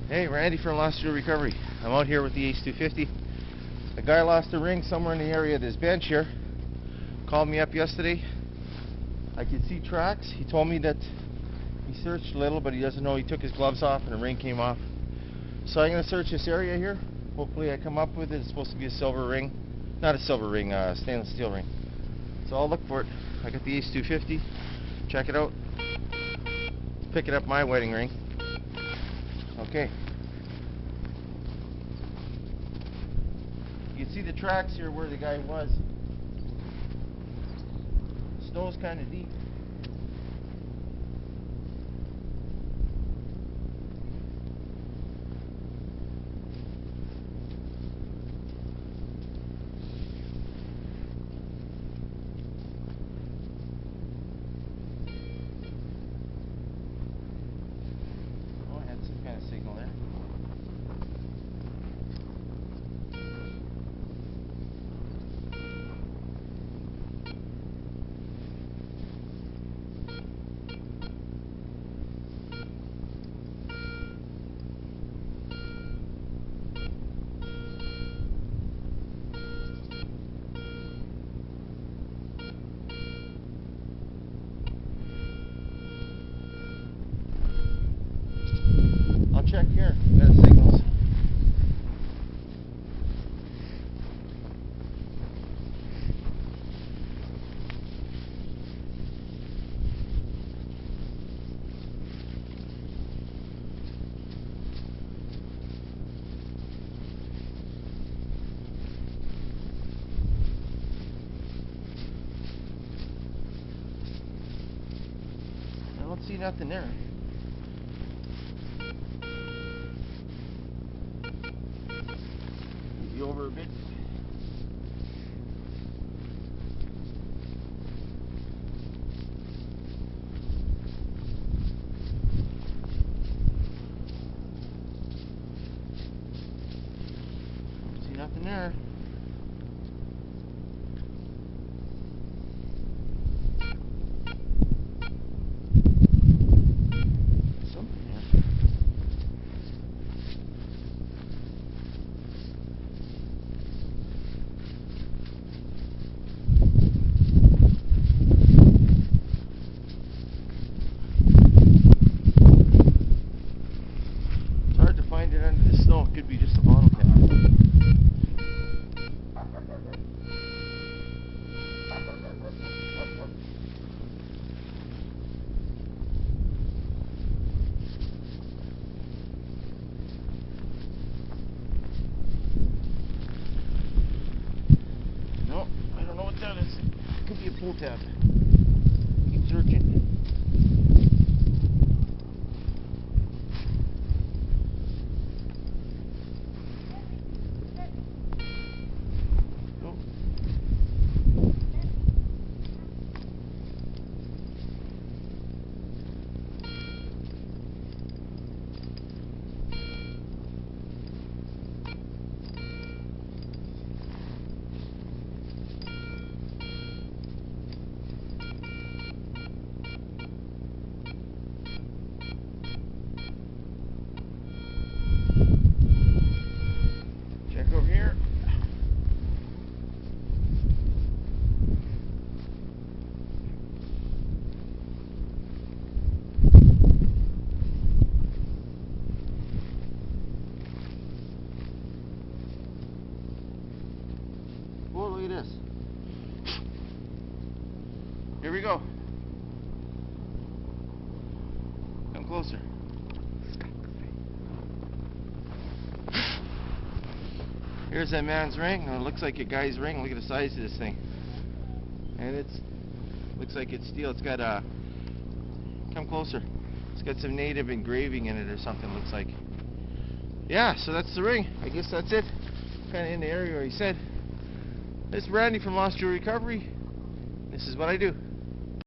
Hey, Randy from S.Steel Recovery. I'm out here with the H250. A guy lost a ring somewhere in the area of this bench here. Called me up yesterday. I could see tracks. He told me that he searched a little, but he doesn't know. He took his gloves off and the ring came off. So I'm going to search this area here. Hopefully I come up with it. It's supposed to be a silver ring. Not a silver ring, stainless steel ring. So I'll look for it. I got the H250. Check it out. Picking up my wedding ring. Okay. You can see the tracks here where the guy was. The snow's kind of deep. Oh, I had some kind of signal there. I'll check here. There's signals. I don't see nothing there. Over a bit. See nothing there. Something there. Find it under the snow. It could be just a bottle cap. No, I don't know what that is. It could be a pull tab. Keep searching. Over here. Whoa, look at this. Here we go. Come closer. Here's that man's ring. It looks like a guy's ring. Look at the size of this thing. And looks like it's steel. It's got come closer. It's got some native engraving in it or something, looks like. Yeah, so that's the ring. I guess that's it. Kind of in the area where he said. This is Randy from S.Steel Recovery. This is what I do.